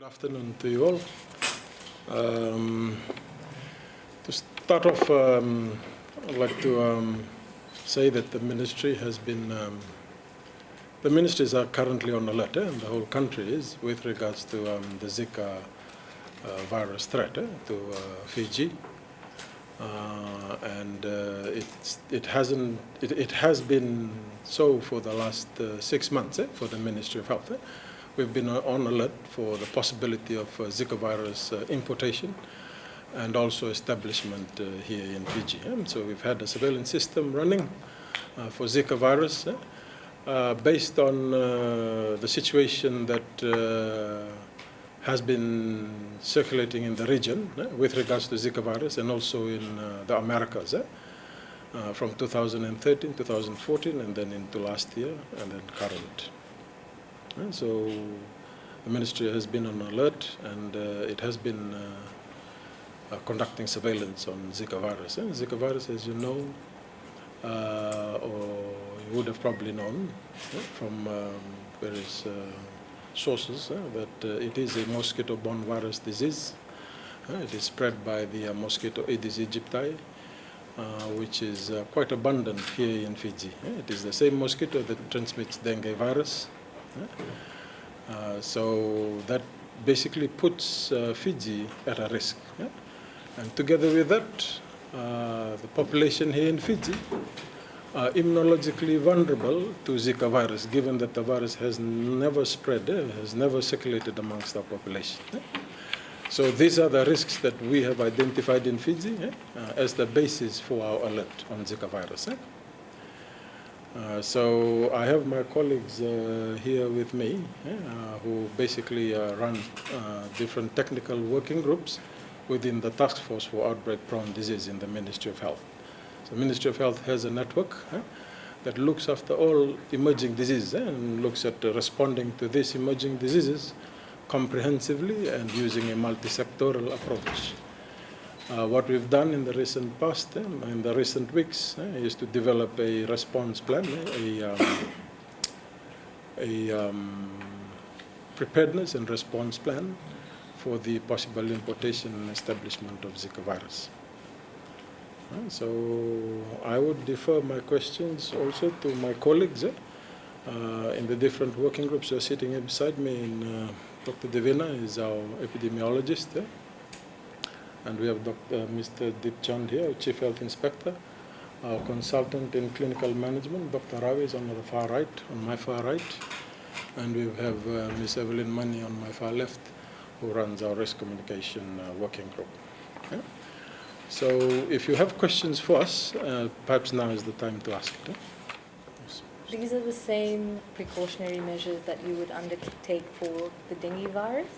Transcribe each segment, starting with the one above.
Good afternoon to you all. To start off, I'd like to say that the ministry has been, the ministries are currently on alert, and the whole country is, with regards to the Zika virus threat to Fiji. It has been so for the last 6 months for the Ministry of Health. We've been on alert for the possibility of Zika virus importation and also establishment here in Fiji. So we've had a surveillance system running for Zika virus based on the situation that has been circulating in the region with regards to Zika virus and also in the Americas from 2013, 2014, and then into last year and then current. So the ministry has been on alert, and it has been conducting surveillance on Zika virus. Zika virus, as you know, or you would have probably known from various sources that it is a mosquito-borne virus disease. It is spread by the mosquito Aedes aegypti, which is quite abundant here in Fiji. It is the same mosquito that transmits dengue virus. So that basically puts Fiji at a risk. And together with that, the population here in Fiji are immunologically vulnerable to Zika virus, given that the virus has never spread, has never circulated amongst our population. So these are the risks that we have identified in Fiji as the basis for our alert on Zika virus. So I have my colleagues here with me who basically run different technical working groups within the task force for outbreak-prone disease in the Ministry of Health. So the Ministry of Health has a network that looks after all emerging diseases and looks at responding to these emerging diseases comprehensively and using a multi-sectoral approach. What we've done in the recent past, in the recent weeks, is to develop a response plan, a preparedness and response plan for the possible importation and establishment of Zika virus. So I would defer my questions also to my colleagues in the different working groups who are sitting here beside me. And Dr. Devina is our epidemiologist. And we have Mr. Deep Chand here, our Chief Health Inspector, our consultant in clinical management. Dr. Ravi is on the far right, on my far right. And we have Ms. Evelyn Money on my far left, who runs our risk communication working group. Okay? So if you have questions for us, perhaps now is the time to ask it. These are the same precautionary measures that you would undertake for the dengue virus.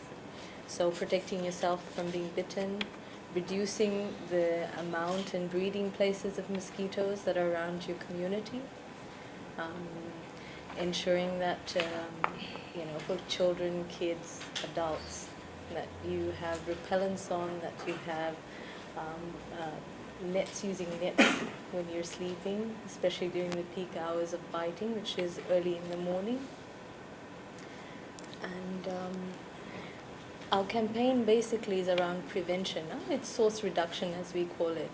So protecting yourself from being bitten, reducing the amount and breeding places of mosquitoes that are around your community, ensuring that, for children, kids, adults, that you have repellents on, that you have using nets when you're sleeping, especially during the peak hours of biting, which is early in the morning. And our campaign basically is around prevention. It's source reduction, as we call it.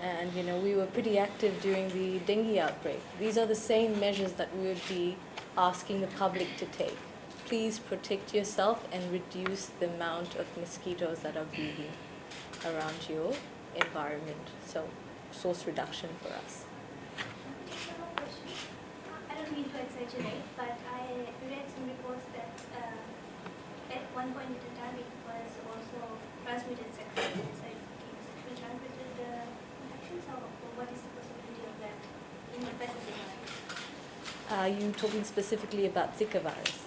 And, we were pretty active during the dengue outbreak. These are the same measures that we would be asking the public to take. Please protect yourself and reduce the amount of mosquitoes that are breeding around your environment. So, source reduction for us. I don't mean to exaggerate, but I read some reports that at one point in time it was also transmitted sexually. Sexually transmitted infections, or what is the possibility of that in the Pacific Islands? Are you talking specifically about Zika virus?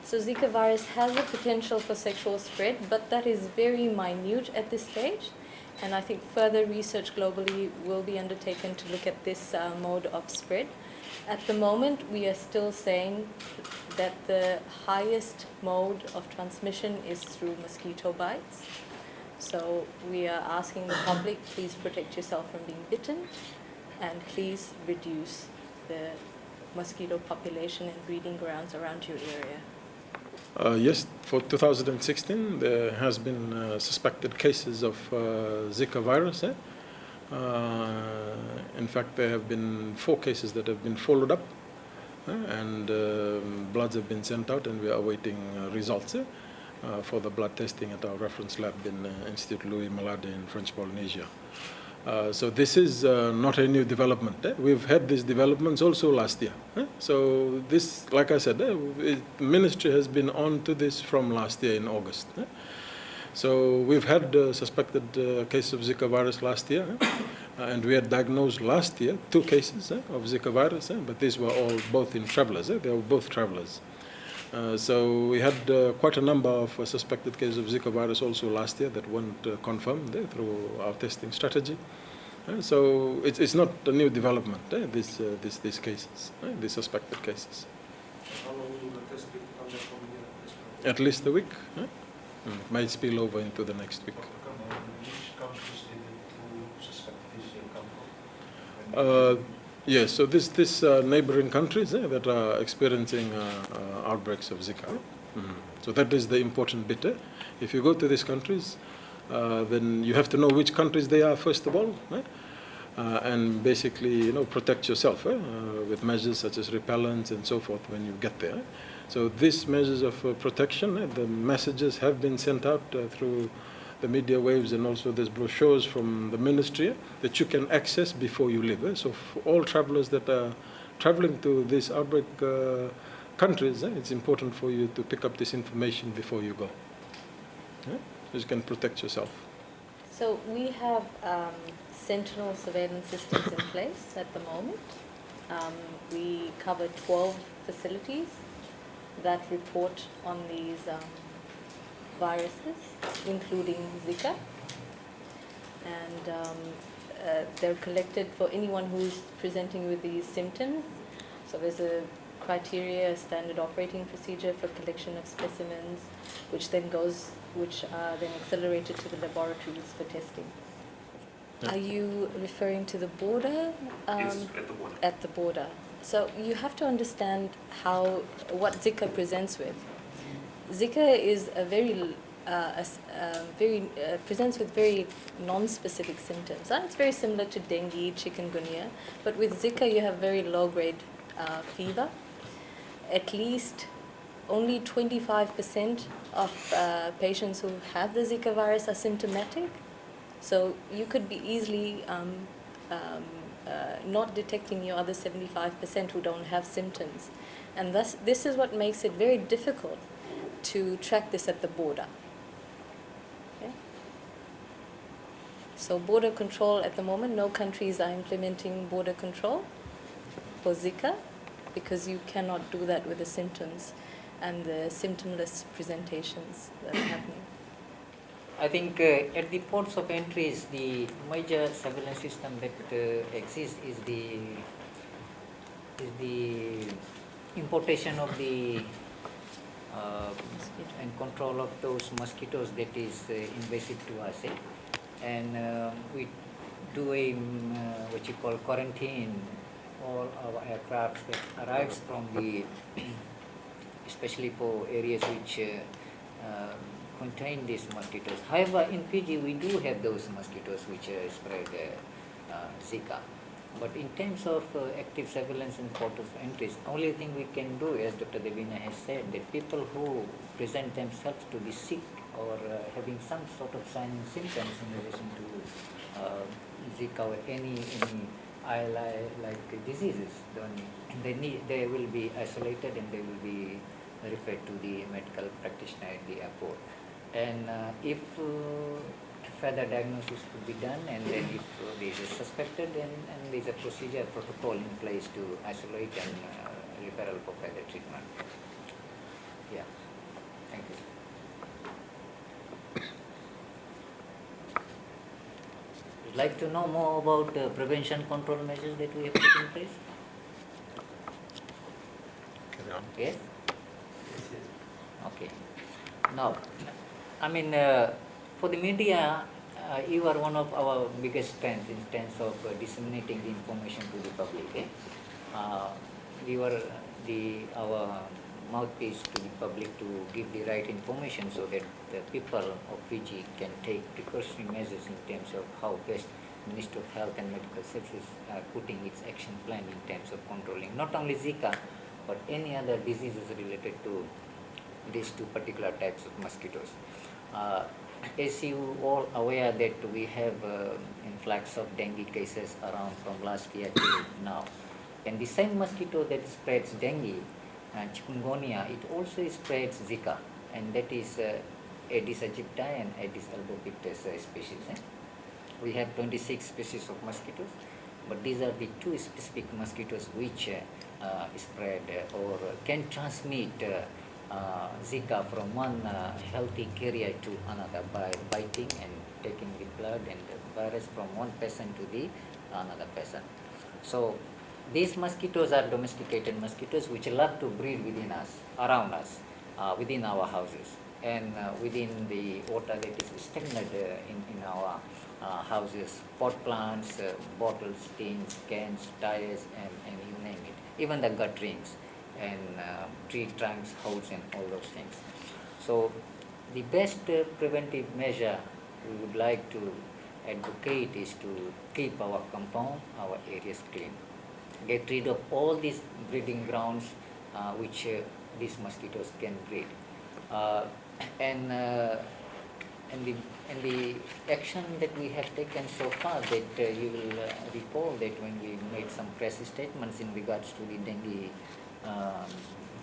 So Zika virus has a potential for sexual spread, but that is very minute at this stage. And I think further research globally will be undertaken to look at this mode of spread. At the moment, we are still saying that the highest mode of transmission is through mosquito bites. So we are asking the public, please protect yourself from being bitten, and please reduce the mosquito population and breeding grounds around your area. Yes, for 2016, there has been suspected cases of Zika virus. In fact, there have been 4 cases that have been followed up, and bloods have been sent out, and we are awaiting results for the blood testing at our reference lab in Institute Louis Malade in French Polynesia. So this is not a new development. We've had these developments also last year. So this, like I said, the ministry has been on to this from last year in August. So we've had suspected cases of Zika virus last year, and we had diagnosed last year 2 cases of Zika virus, but these were all both in travelers. They were both travelers. So we had quite a number of suspected cases of Zika virus also last year that weren't confirmed through our testing strategy. So it's not a new development, these cases, these suspected cases. How long will the test be under from here? At least a week. Might spill over into the next week. Which countries did the 2 suspected cases come from? Yes, so this neighboring countries that are experiencing outbreaks of Zika. So that is the important bit. If you go to these countries, then you have to know which countries they are first of all, and basically protect yourself with measures such as repellents and so forth when you get there. So these measures of protection, the messages have been sent out through the media waves, and also there's brochures from the ministry that you can access before you leave. So for all travelers that are traveling to these outbreak countries, it's important for you to pick up this information before you go. So you can protect yourself. So we have sentinel surveillance systems in place at the moment. We cover 12 facilities that report on these viruses, including Zika, and they're collected for anyone who's presenting with these symptoms. So there's a criteria, a standard operating procedure for collection of specimens, which are then accelerated to the laboratories for testing. Yeah. Are you referring to the border? Yes, at the border. At the border. So you have to understand what Zika presents with. Zika is presents with very non-specific symptoms. It's very similar to dengue, chikungunya, but with Zika you have very low-grade fever. At least only 25% of patients who have the Zika virus are symptomatic. So you could be easily not detecting your other 75% who don't have symptoms. And thus, this is what makes it very difficult to track this at the border. Okay? So border control at the moment, no countries are implementing border control for Zika because you cannot do that with the symptoms and the symptomless presentations that are happening. I think at the ports of entries, the major surveillance system that exists is the importation of the and control of those mosquitoes that is invasive to us. And we do a what you call quarantine all our aircraft that arrives from the especially for areas which contain these mosquitoes. However, in Fiji we do have those mosquitoes which spread Zika. But in terms of active surveillance and port of entries, only thing we can do, as Dr. Devina has said, that people who present themselves to be sick or having some sort of sign and symptoms in relation to Zika or any like diseases, then they will be isolated and they will be referred to the medical practitioner at the airport. And if further diagnosis could be done, and then if this is suspected, and there is a procedure protocol in place to isolate and referral for further treatment. Yeah, thank you. Would you like to know more about prevention control measures that we have put in place? Carry on. Yes? Okay. Now, I mean, for the media, you are one of our biggest strengths in terms of disseminating the information to the public. We were our mouthpiece to the public to give the right information so that the people of Fiji can take precautionary measures in terms of how best Ministry of Health and Medical Services are putting its action plan in terms of controlling not only Zika but any other diseases related to these two particular types of mosquitoes. As you all aware that we have influx of dengue cases around from last year till now, and the same mosquito that spreads dengue, chikungunya, it also spreads Zika, and that is Aedes aegypti and Aedes albopictus species. We have 26 species of mosquitoes, but these are the two specific mosquitoes which spread or can transmit Zika from one healthy carrier to another by biting and taking the blood and the virus from one person to the another person. So these mosquitoes are domesticated mosquitoes which love to breed within us, around us, within our houses, and within the water that is stagnant in our houses, pot plants, bottles, tins, cans, tires, and you name it, even the gutterings and tree trunks, holes, and all those things. So the best preventive measure we would like to advocate is to keep our compound, our areas clean. Get rid of all these breeding grounds which these mosquitoes can breed. And the action that we have taken so far, that you will recall that when we made some press statements in regards to the dengue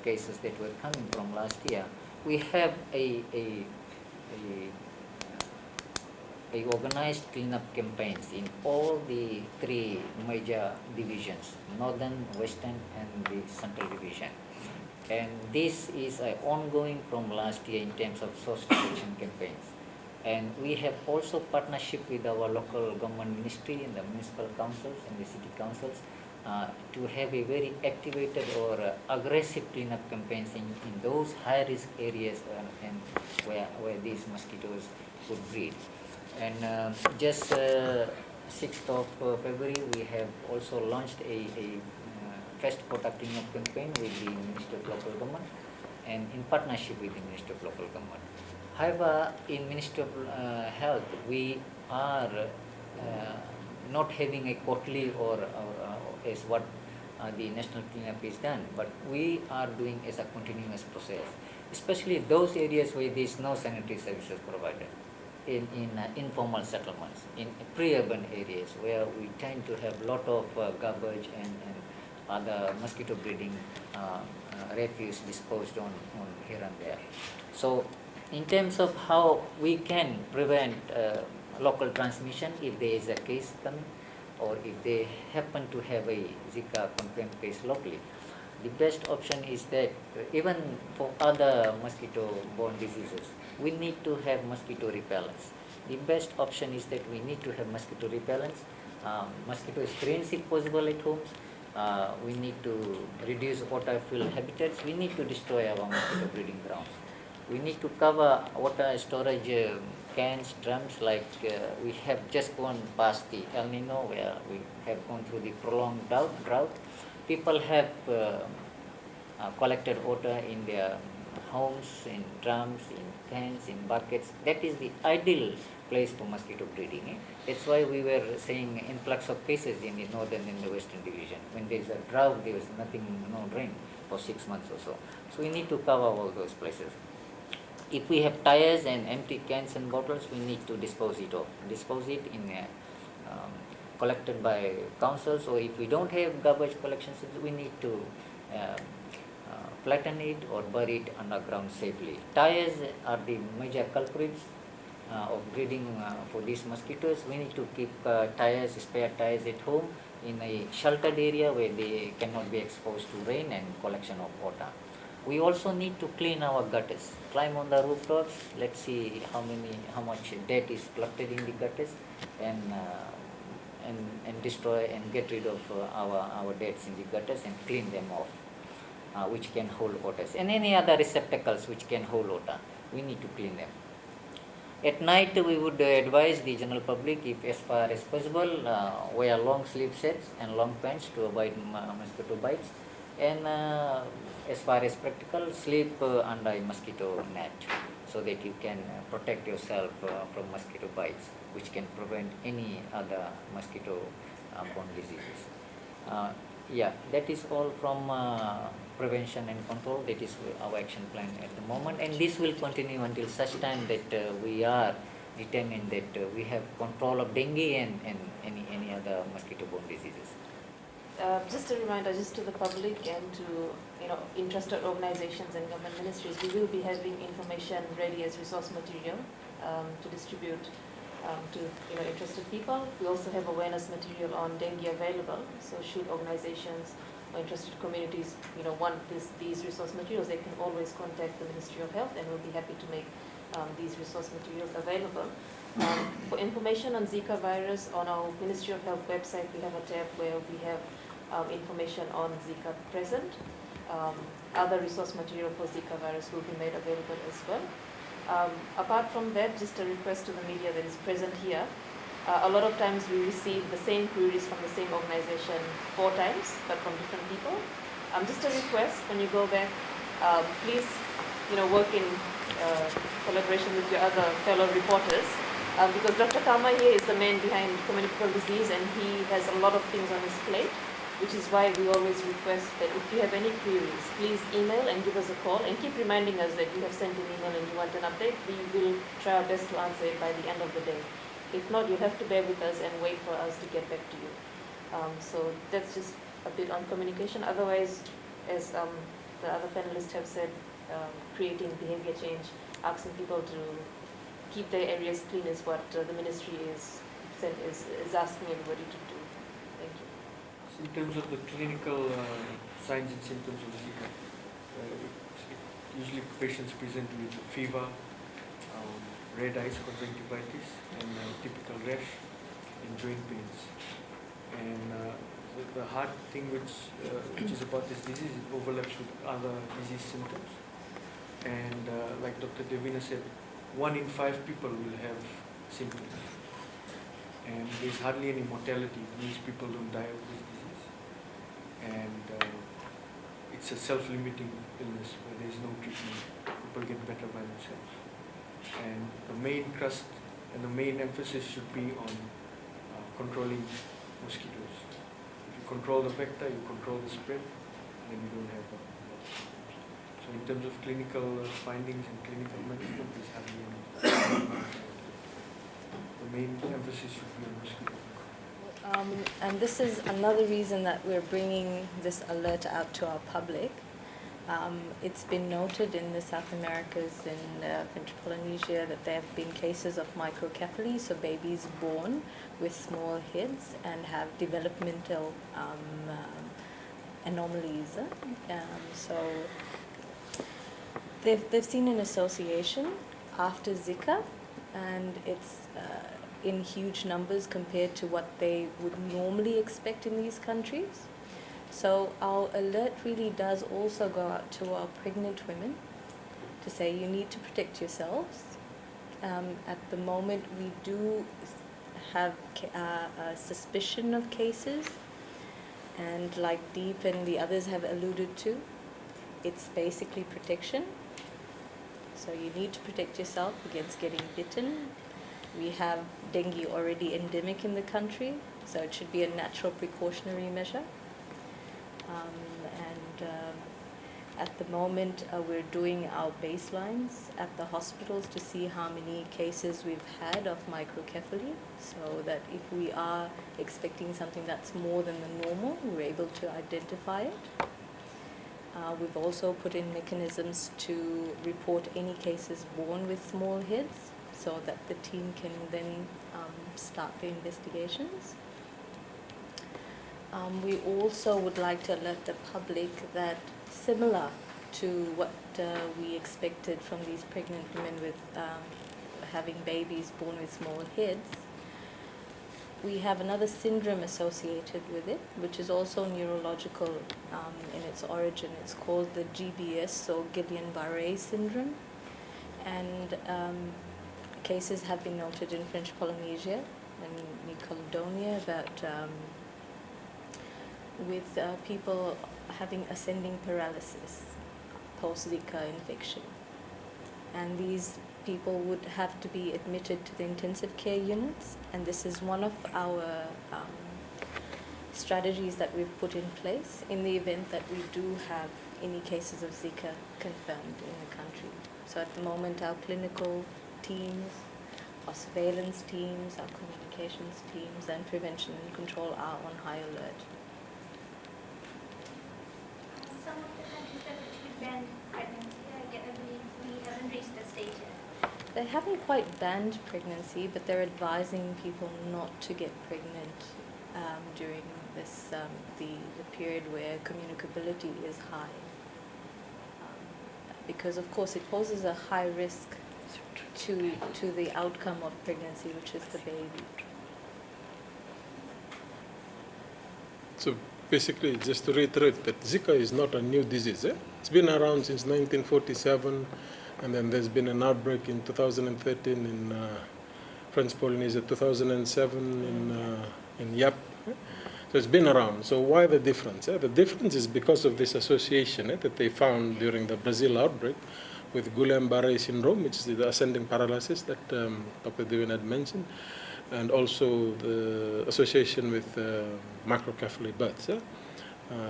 cases that were coming from last year, we have a organized cleanup campaigns in all the three major divisions, northern, western, and the central division. And this is ongoing from last year in terms of source protection campaigns. And we have also partnership with our local government ministry and the municipal councils and the city councils to have a very activated or aggressive cleanup campaigns in those high risk areas and where these mosquitoes would breed. And just 6th of February, we have also launched a Fest Product Cleanup campaign with the Ministry of Local Government and in partnership with the Ministry of Local Government. However, in Ministry of Health, we are not having a quarterly or as what the national cleanup is done, but we are doing as a continuous process, especially those areas where there is no sanitary services provided, in informal settlements, in pre-urban areas where we tend to have a lot of garbage and other mosquito breeding refuse disposed on here and there. So in terms of how we can prevent local transmission if there is a case coming, or if they happen to have a Zika confirmed case locally, the best option is that even for other mosquito-borne diseases, we need to have mosquito repellents. The best option is that we need to have mosquito repellents, mosquito screens if possible at homes. We need to reduce water-filled habitats. We need to destroy our mosquito breeding grounds. We need to cover water storage cans, drums, like we have just gone past the El Nino, where we have gone through the prolonged drought. People have collected water in their homes, in drums, in cans, in buckets. That is the ideal place for mosquito breeding. That's why we were saying influx of cases in the northern and the western division. When there is a drought, there is nothing, no rain for 6 months or so. So we need to cover all those places. If we have tires and empty cans and bottles, we need to dispose it off. Dispose it in collected by councils, or if we don't have garbage collections, we need to flatten it or bury it underground safely. Tires are the major culprits of breeding for these mosquitoes. We need to keep tires, spare tires at home in a sheltered area where they cannot be exposed to rain and collection of water. We also need to clean our gutters. Climb on the rooftops. Let's see how much dirt is collected in the gutters, and destroy and get rid of our dirts in the gutters and clean them off, which can hold waters, and any other receptacles which can hold water. We need to clean them. At night, we would advise the general public, if as far as possible, wear long sleeve sets and long pants to avoid mosquito bites. And as far as practical, sleep under a mosquito net so that you can protect yourself from mosquito bites, which can prevent any other mosquito borne diseases. Yeah, that is all from prevention and control. That is our action plan at the moment, and this will continue until such time that we are determined that we have control of dengue and any other mosquito-borne diseases. Just a reminder, just to the public and to interested organizations and government ministries, we will be having information ready as resource material to distribute to interested people. We also have awareness material on dengue available. So should organizations or interested communities want these resource materials, they can always contact the Ministry of Health, and we'll be happy to make these resource materials available. For information on Zika virus, on our Ministry of Health website, we have a tab where we have information on Zika present. Other resource material for Zika virus will be made available as well. Apart from that, just a request to the media that is present here. A lot of times we receive the same queries from the same organization 4 times, but from different people. Just a request, when you go back, please work in collaboration with your other fellow reporters. Because Dr. Kama here is the man behind communicable disease, and he has a lot of things on his plate, which is why we always request that if you have any queries, please email and give us a call, and keep reminding us that you have sent an email and you want an update. We will try our best to answer it by the end of the day. If not, you'll have to bear with us and wait for us to get back to you. So that's just a bit on communication. Otherwise, as the other panelists have said, creating behavior change, asking people to keep their areas clean is what the ministry is asking everybody to do. Thank you. So in terms of the clinical signs and symptoms of Zika, usually patients present with fever, red eyes, conjunctivitis, and typical rash and joint pains. And the hard thing which is about this disease, it overlaps with other disease symptoms. And like Dr. Devina said, 1 in 5 people will have symptoms. And there's hardly any mortality. These people don't die of this disease. And it's a self-limiting illness where there's no treatment. People get better by themselves. And the main thrust and the main emphasis should be on controlling mosquitoes. If you control the vector, you control the spread, then you don't have that. So in terms of clinical findings and clinical management, there's hardly any. The main emphasis should be on mosquito. And this is another reason that we're bringing this alert out to our public. It's been noted in the South Americas, in French Polynesia, that there have been cases of microcephaly, so babies born with small heads and have developmental anomalies. So they've seen an association after Zika, and it's in huge numbers compared to what they would normally expect in these countries. So our alert really does also go out to our pregnant women to say you need to protect yourselves. At the moment we do have a suspicion of cases, and like Deep and the others have alluded to, it's basically protection. So you need to protect yourself against getting bitten. We have dengue already endemic in the country, so it should be a natural precautionary measure. At the moment, we're doing our baselines at the hospitals to see how many cases we've had of microcephaly, so that if we are expecting something that's more than the normal, we're able to identify it. We've also put in mechanisms to report any cases born with small heads, so that the team can then start the investigations. We also would like to alert the public that, similar to what we expected from these pregnant women with having babies born with small heads, we have another syndrome associated with it, which is also neurological in its origin. It's called the GBS, or Guillain-Barré syndrome. And cases have been noted in French Polynesia and New Caledonia that with people having ascending paralysis post-Zika infection. And these people would have to be admitted to the intensive care units, and this is one of our strategies that we've put in place in the event that we do have any cases of Zika confirmed in the country. So at the moment, our clinical teams, our surveillance teams, our communications teams, and prevention and control are on high alert. Some of the countries that actually banned pregnancy, I believe we haven't reached the stage yet. They haven't quite banned pregnancy, but they're advising people not to get pregnant during this the period where communicability is high, because of course it poses a high risk to the outcome of pregnancy, which is the baby. So basically, just to reiterate that Zika is not a new disease. It's been around since 1947, and then there's been an outbreak in 2013 in French Polynesia, 2007 in Yap. So it's been around. So why the difference? The difference is because of this association that they found during the Brazil outbreak with Guillain-Barré syndrome, which is the ascending paralysis that Dr. Devin had mentioned, and also the association with microcephaly births.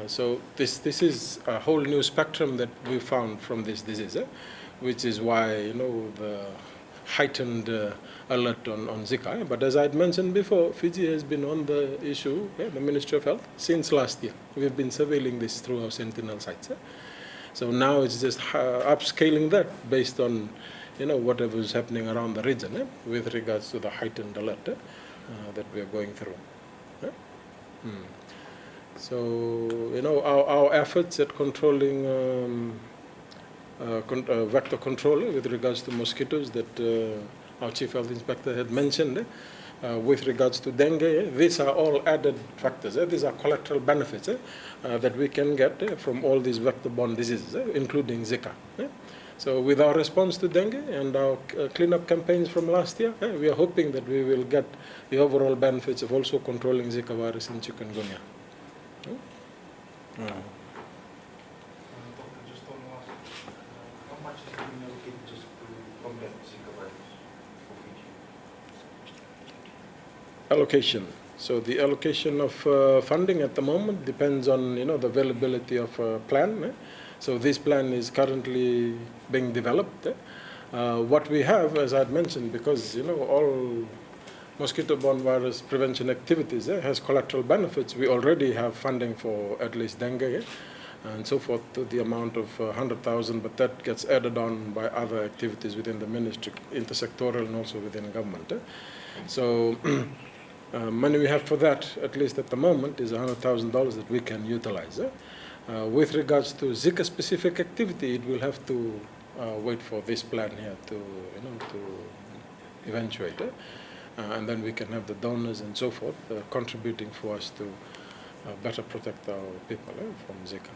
So this is a whole new spectrum that we found from this disease, which is why the heightened alert on Zika. But as I had mentioned before, Fiji has been on the issue, the Ministry of Health, since last year. We've been surveilling this through our sentinel sites. So now it's just upscaling that based on whatever is happening around the region with regards to the heightened alert that we are going through. So our efforts at controlling vector control with regards to mosquitoes that our Chief Health Inspector had mentioned, with regards to dengue, these are all added factors. These are collateral benefits that we can get from all these vector-borne diseases, including Zika. So with our response to dengue and our cleanup campaigns from last year, we are hoping that we will get the overall benefits of also controlling Zika virus in chikungunya. Doctor, just one last. How much is being allocated just to combat Zika virus for Fiji? Allocation. So the allocation of funding at the moment depends on the availability of a plan. So this plan is currently being developed. What we have, as I had mentioned, because all mosquito-borne virus prevention activities has collateral benefits, we already have funding for at least dengue and so forth to the amount of 100,000, but that gets added on by other activities within the ministry, intersectoral and also within government. So money we have for that, at least at the moment, is $100,000 that we can utilize. With regards to Zika-specific activity, it will have to wait for this plan here to eventuate. And then we can have the donors and so forth contributing for us to better protect our people from Zika.